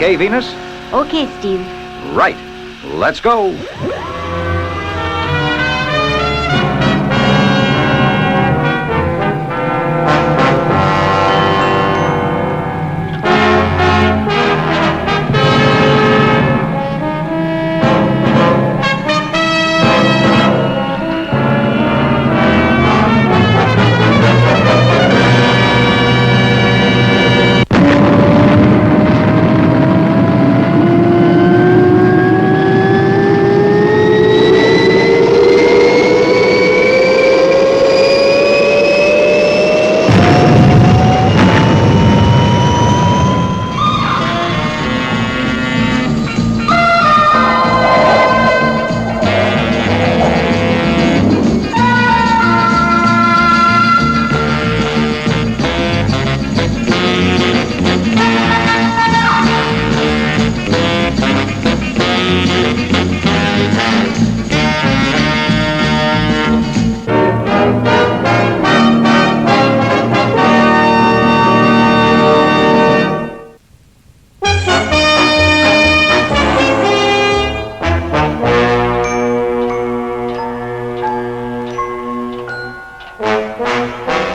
Okay, Venus? Okay, Steve. Right. Let's go.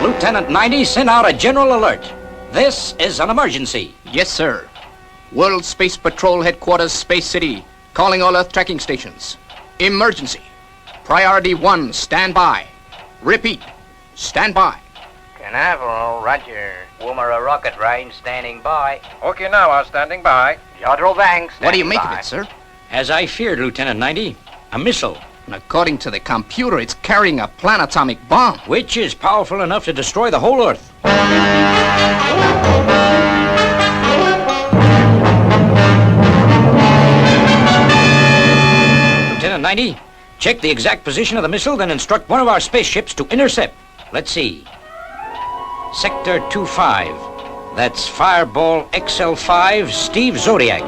Lieutenant 90, send out a general alert. This is an emergency. Yes, sir. World Space Patrol Headquarters, Space City, calling all Earth tracking stations. Emergency. Priority 1, stand by. Repeat, stand by. Canaveral, roger. Woomera rocket range, standing by. Okinawa, standing by. Jodrell Bank, standing by. What do you make of it, sir? As I feared, Lieutenant 90, a missile, And according to the computer, it's carrying a planetomic bomb. which is powerful enough to destroy the whole Earth. Lieutenant 90, check the exact position of the missile, then instruct one of our spaceships to intercept. Let's see. Sector 25. That's Fireball XL5, Steve Zodiac.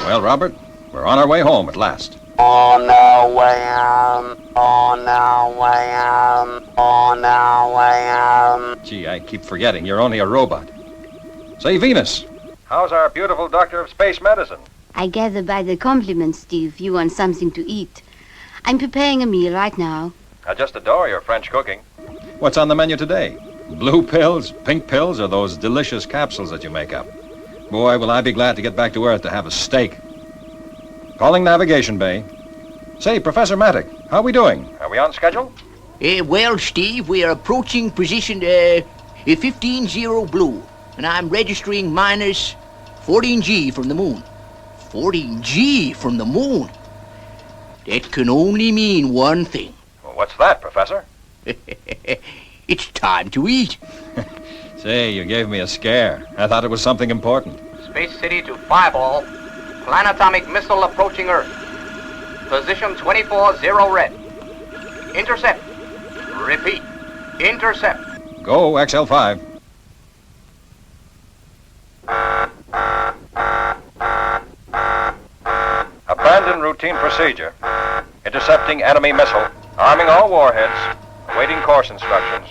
Well, Robert, we're on our way home at last. On our way home, on our way home, on our way home. Gee, I keep forgetting you're only a robot. Say, Venus, how's our beautiful doctor of space medicine? I gather by the compliments, Steve, you want something to eat. I'm preparing a meal right now. I just adore your French cooking. What's on the menu today? Blue pills, pink pills, or those delicious capsules that you make up? Boy, will I be glad to get back to Earth to have a steak. Calling Navigation Bay. Say, Professor Mattick, how are we doing? Are we on schedule? Well, Steve, we are approaching position 15-0 blue, and I'm registering minus 14G from the moon. 14G from the moon? That can only mean one thing. Well, what's that, Professor? It's time to eat. Say, you gave me a scare. I thought it was something important. Space City to Fireball. Planetomic missile approaching Earth. Position 24-0 red. Intercept. Repeat. Intercept. Go, XL5. Abandon routine procedure. Intercepting enemy missile. Arming all warheads. Awaiting course instructions.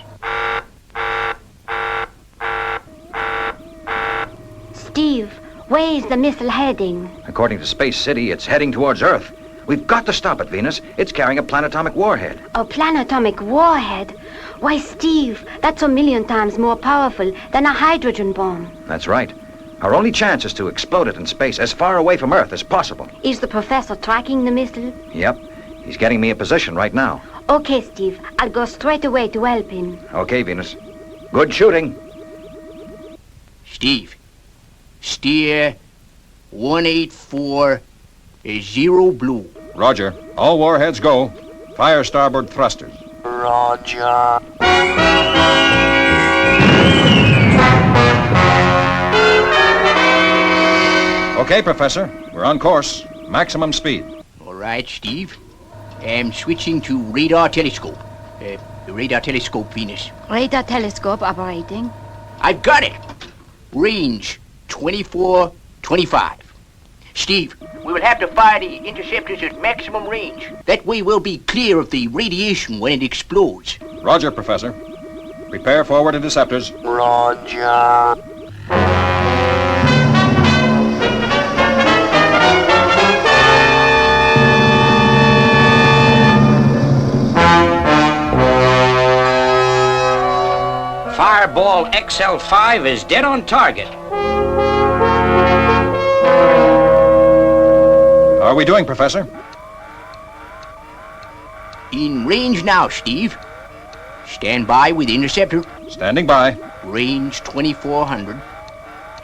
Steve, where is the missile heading? According to Space City, it's heading towards Earth. We've got to stop it, Venus. It's carrying a planetomic warhead. A planetomic warhead? Why, Steve, that's a million times more powerful than a hydrogen bomb. That's right. Our only chance is to explode it in space as far away from Earth as possible. Is the professor tracking the missile? Yep. He's getting me a position right now. Okay, Steve, I'll go straight away to help him. Okay, Venus. Good shooting. Steve, steer 184 blue. Roger. All warheads go. Fire starboard thrusters. Roger. Okay, Professor. We're on course. Maximum speed. All right, Steve. I'm switching to radar telescope. Radar telescope, Venus. Radar telescope operating. I've got it. Range 24-25. Steve, We will have to fire the interceptors at maximum range. That way we'll be clear of the radiation when it explodes. Roger, Professor. Prepare forward interceptors. Roger. Fireball XL5 is dead on target. How are we doing, Professor? In range now, Steve. Stand by with interceptor. Standing by. Range 2400.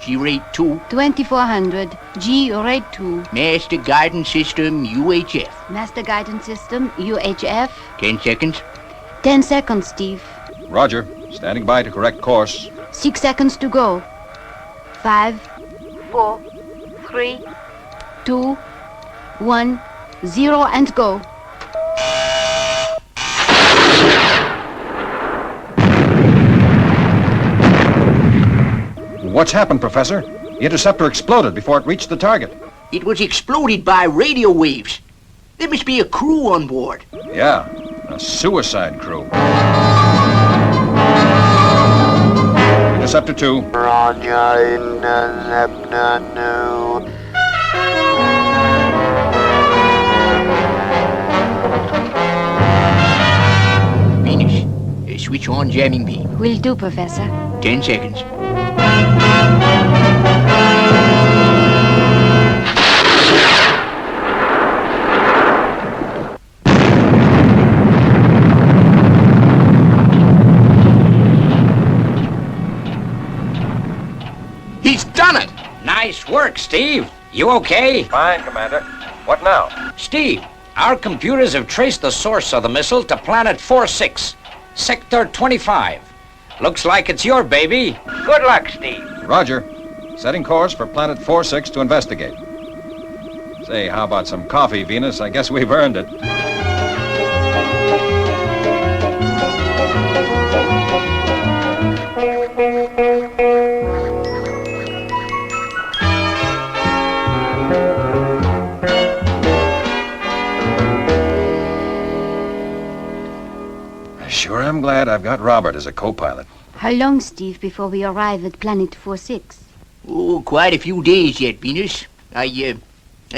G rate 2. 2400. G rate 2. Master guidance system UHF. Master guidance system UHF. 10 seconds. 10 seconds, Steve. Roger. Standing by to correct course. 6 seconds to go. 5, 4, 3, 2, 1, 0, and go. What's happened, Professor? The interceptor exploded before it reached the target. It was exploded by radio waves. There must be a crew on board. Yeah, a suicide crew. Interceptor 2. Roger, interceptor 2. Venus, switch on jamming beam. Will do, Professor. 10 seconds. He's done it! Nice work, Steve. You okay? Fine, Commander. What now? Steve, our computers have traced the source of the missile to planet 4-6, Sector 25. Looks like it's your baby. Good luck, Steve. Roger. Setting course for planet 4-6 to investigate. Say, how about some coffee, Venus? I guess we've earned it. Sure, I'm glad I've got Robert as a co-pilot. How long, Steve, before we arrive at planet 4-6? Oh, quite a few days yet, Venus. I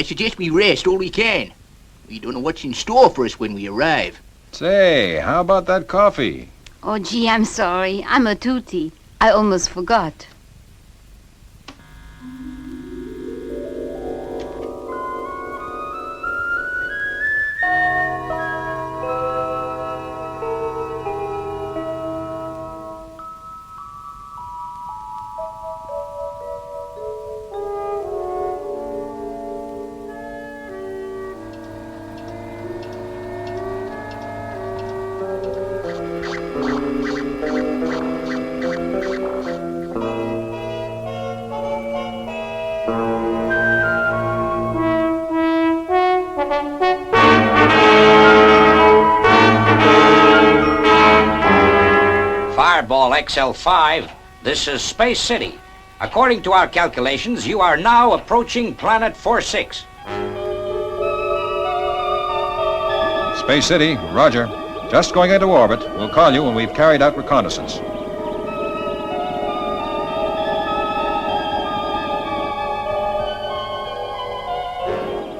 suggest we rest all we can. We don't know what's in store for us when we arrive. Say, how about that coffee? Oh, gee, I'm sorry. I'm a tootie. I almost forgot. Fireball XL5, this is Space City. According to our calculations, you are now approaching planet 4-6. Space City, Roger. Just going into orbit. We'll call you when we've carried out reconnaissance.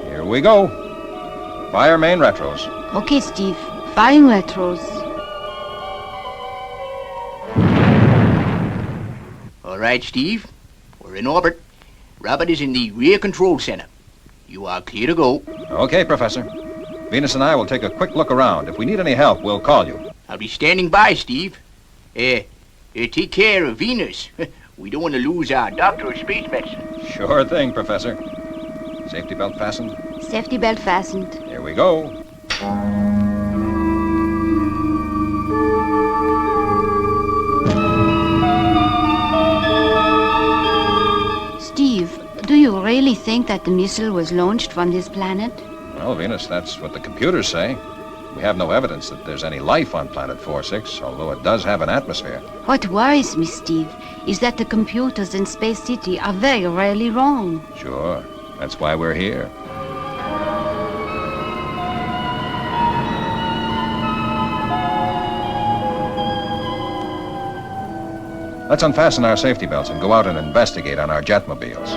Here we go. Fire main retros. Okay, Steve. Firing retros. All right, Steve. We're in orbit. Robert is in the rear control center. You are clear to go. Okay, Professor. Venus and I will take a quick look around. If we need any help, we'll call you. I'll be standing by, Steve. Take care of Venus. We don't want to lose our doctor of space medicine. Sure thing, Professor. Safety belt fastened. Safety belt fastened. Here we go. Steve, do you really think that the missile was launched from this planet? Well, Venus, that's what the computers say. We have no evidence that there's any life on planet 4-6, although it does have an atmosphere. What worries me, Steve, is that the computers in Space City are very rarely wrong. Sure. That's why we're here. Let's unfasten our safety belts and go out and investigate on our jetmobiles.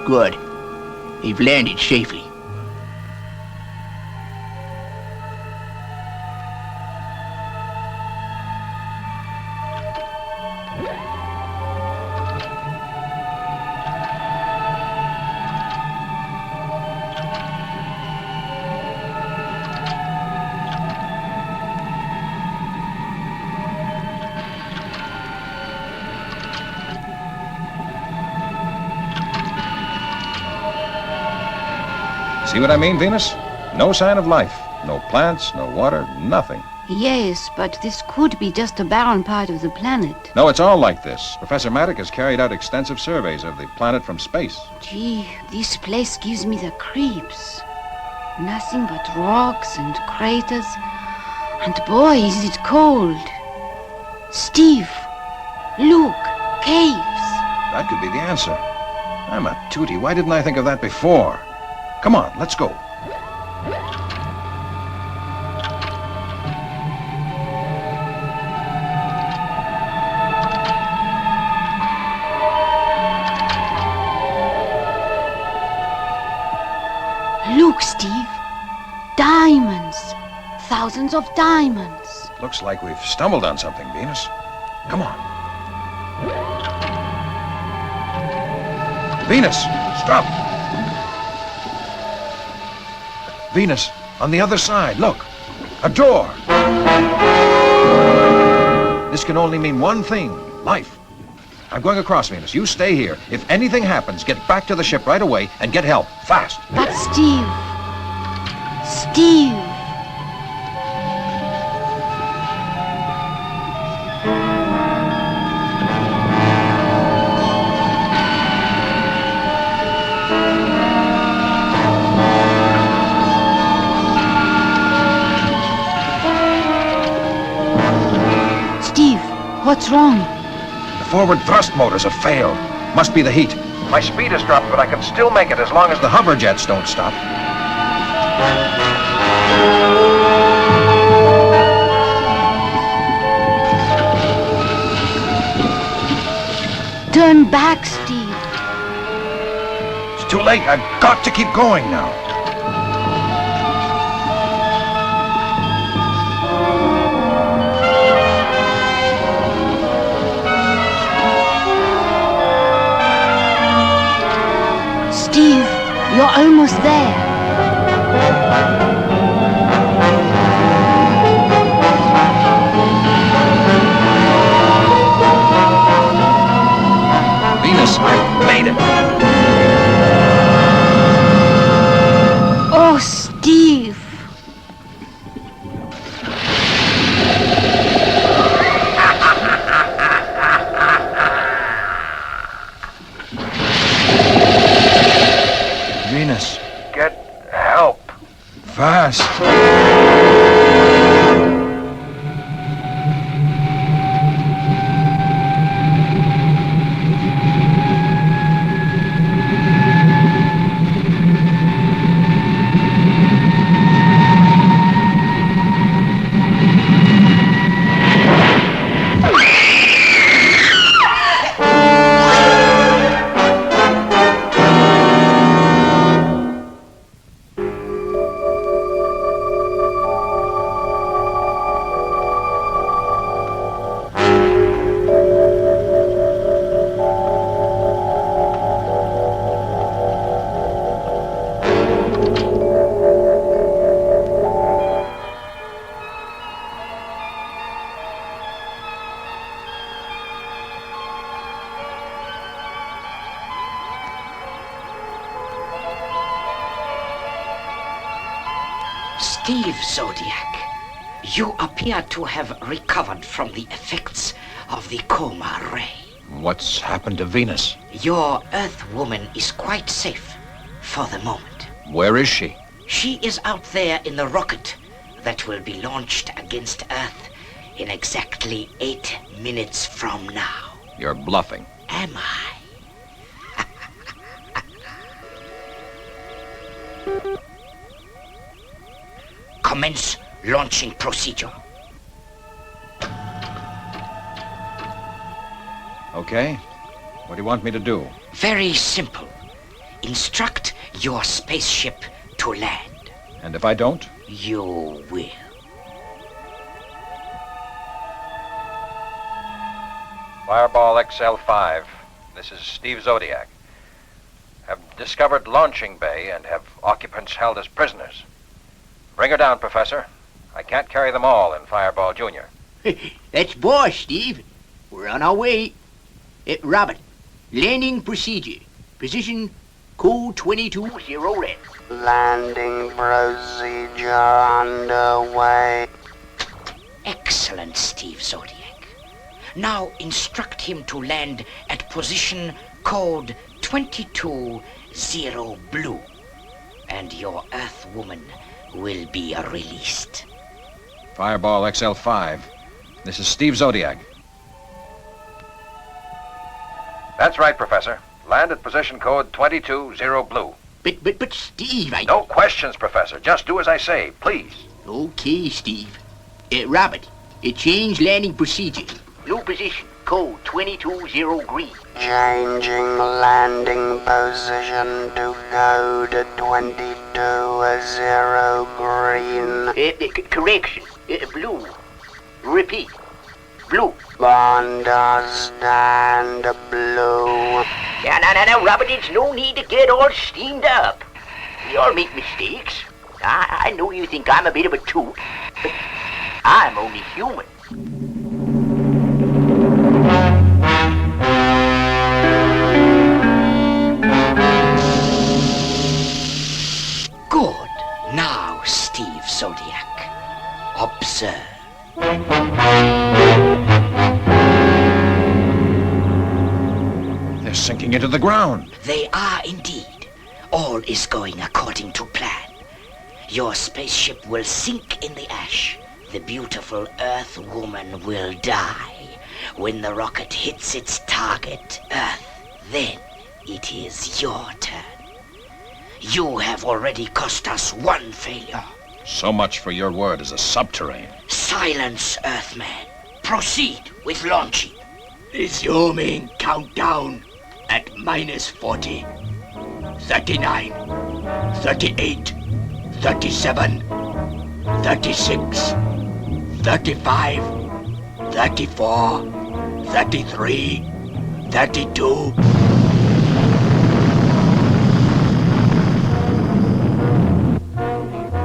Good. They've landed safely. See what I mean, Venus? No sign of life. No plants, no water, nothing. Yes, but this could be just a barren part of the planet. No, it's all like this. Professor Maddock has carried out extensive surveys of the planet from space. Gee, this place gives me the creeps. Nothing but rocks and craters. And boy, is it cold. Steve, look, caves. That could be the answer. I'm a tootie. Why didn't I think of that before? Come on, let's go. Look, Steve. Diamonds. Thousands of diamonds. Looks like we've stumbled on something, Venus. Come on. Venus, stop! Venus, on the other side, look. A door. This can only mean one thing. Life. I'm going across, Venus. You stay here. If anything happens, get back to the ship right away and get help. Fast. But Steve. Steve. What's wrong? The forward thrust motors have failed. Must be the heat. My speed has dropped, but I can still make it as long as the hover jets don't stop. Turn back, Steve. It's too late. I've got to keep going now. Steve, you're almost there. Venus, I've made it. Oh, Steve. Venus. Get help. Fast. Steve Zodiac, you appear to have recovered from the effects of the coma ray. What's happened to Venus? Your Earth woman is quite safe for the moment. Where is she? She is out there in the rocket that will be launched against Earth in exactly 8 minutes from now. You're bluffing. Am I? Commence launching procedure. Okay. What do you want me to do? Very simple. Instruct your spaceship to land. And if I don't? You will. Fireball XL5. This is Steve Zodiac. Have discovered launching bay and have occupants held as prisoners. Bring her down, Professor. I can't carry them all in Fireball Jr. That's boss, Steve. We're on our way. Robert, landing procedure. Position code 220 red. Landing procedure underway. Excellent, Steve Zodiac. Now instruct him to land at position code 220 blue. And your Earth woman will be released. Fireball XL5. This is Steve Zodiac. That's right, Professor. Land at position code 220 blue. But Steve, No questions, Professor. Just do as I say, please. Okay, Steve. Robert, change landing procedure. New position, code 220 green. Changing landing position to code 220 green. Correction, blue. Repeat, blue. Understand blue. Now, Robert, there's no need to get all steamed up. We all make mistakes. I know you think I'm a bit of a toot, but I'm only human. Good. Now, Steve Zodiac, observe. They're sinking into the ground. They are indeed. All is going according to plan. Your spaceship will sink in the ash. The beautiful Earth woman will die. When the rocket hits its target, Earth, then it is your turn. You have already cost us one failure. So much for your word as a subterrane. Silence, Earthman. Proceed with launching. Resuming countdown at -40, 39, 38, 37, 36, 35, 34, 33, 32.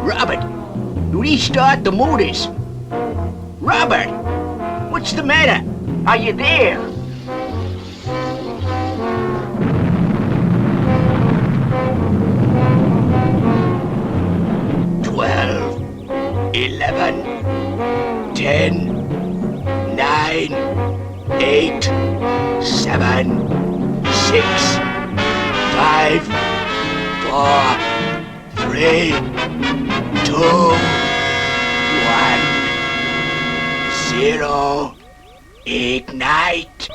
Robert, restart the motors. Robert, what's the matter? Are you there? Twelve, 11, 10, 9, 8, 7, 6, 5, 4, 3, 2, 1, 0. Ignite.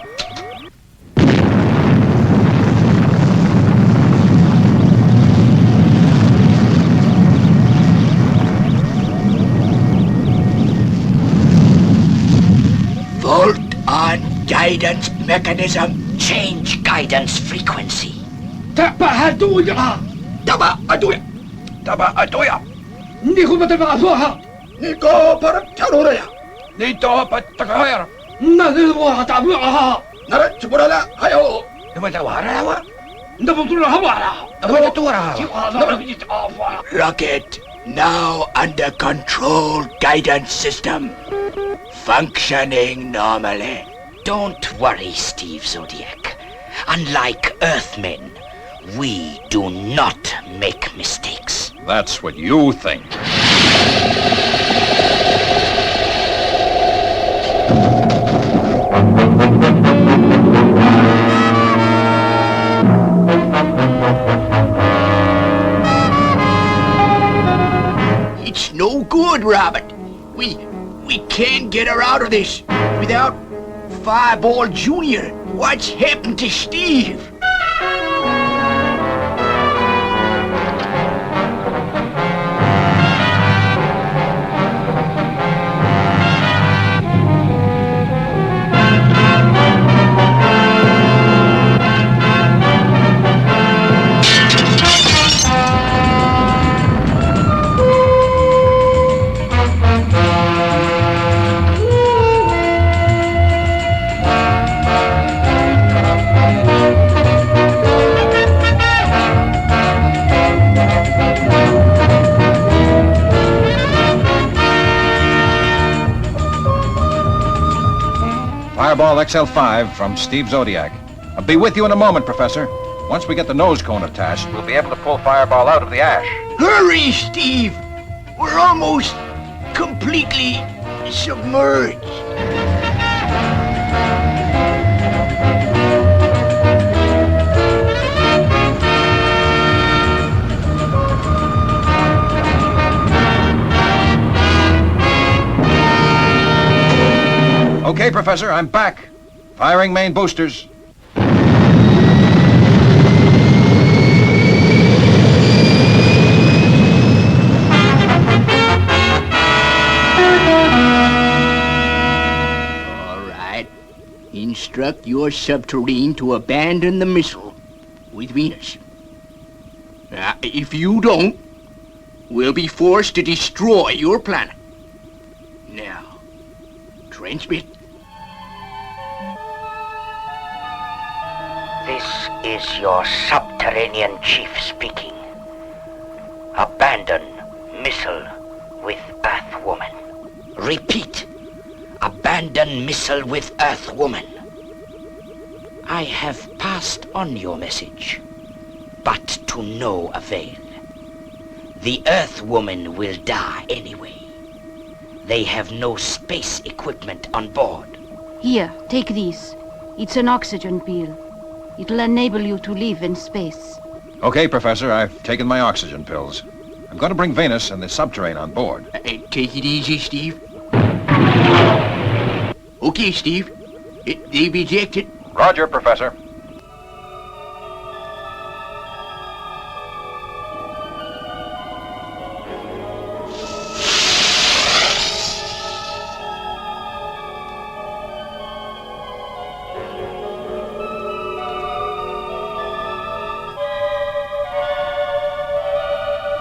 Volt on guidance mechanism. Change guidance frequency. Tabahaduya. Tabahaduya. Tabahaduya. Niko matagasoha. Niko paracharoraya. Nito patagayar. Nadiwa tabuaha. Nara chuburala hayo. Namatawara. Rocket now under control. Guidance system functioning normally. Don't worry, Steve Zodiac. Unlike Earthmen, we do not make mistakes. That's what you think. It's no good, Robert. We can't get her out of this without Fireball Jr. What's happened to Steve? Fireball XL5 from Steve Zodiac. I'll be with you in a moment, Professor. Once we get the nose cone attached, We'll be able to pull Fireball out of the ash. Hurry, Steve! We're almost completely submerged. Okay, Professor, I'm back. Firing main boosters. All right. Instruct your subterrane to abandon the missile with Venus. If you don't, we'll be forced to destroy your planet. Now, transmit. This is your subterranean chief speaking. Abandon missile with Earthwoman. Repeat. Abandon missile with Earthwoman. I have passed on your message, but to no avail. The Earthwoman will die anyway. They have no space equipment on board. Here, take this. It's an oxygen pill. It'll enable you to live in space. Okay, Professor, I've taken my oxygen pills. I'm going to bring Venus and the Subterrane on board. Take it easy, Steve. Okay, Steve. They've ejected. Roger, Professor.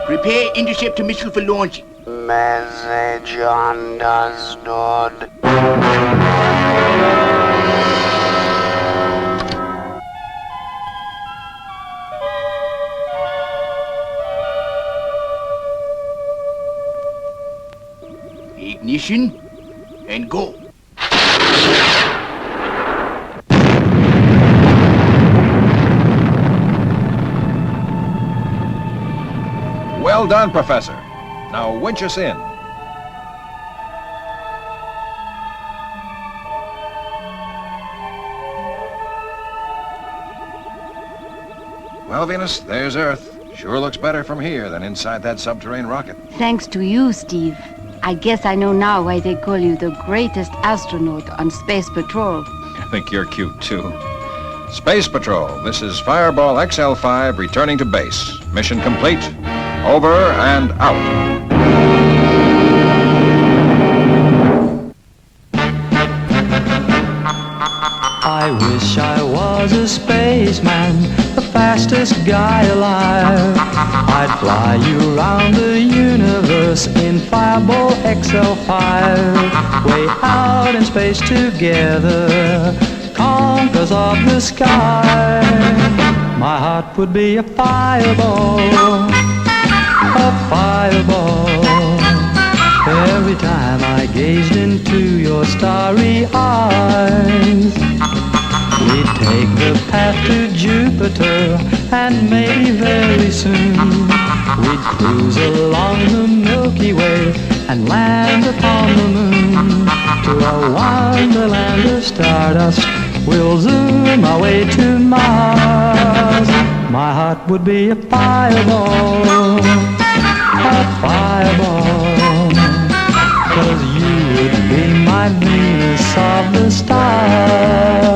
Prepare interceptor missile for launching. Message understood. Ignition and go. Well done, Professor. Now winch us in. Well, Venus, there's Earth. Sure looks better from here than inside that subterranean rocket. Thanks to you, Steve. I guess I know now why they call you the greatest astronaut on Space Patrol. I think you're cute, too. Space Patrol, this is Fireball XL5 returning to base. Mission complete. Over and out. I wish I was a spaceman, the fastest guy alive. I'd fly you around the universe in Fireball XL5. Way out in space together, conquerors of the sky. My heart would be a fireball, a fireball. Every time I gazed into your starry eyes. We'd take the path to Jupiter, and maybe very soon we'd cruise along the Milky Way and land upon the moon. To a wonderland of stardust, we'll zoom our way to Mars. My heart would be a fireball, a fireball, 'cause you would be my Venus of the stars.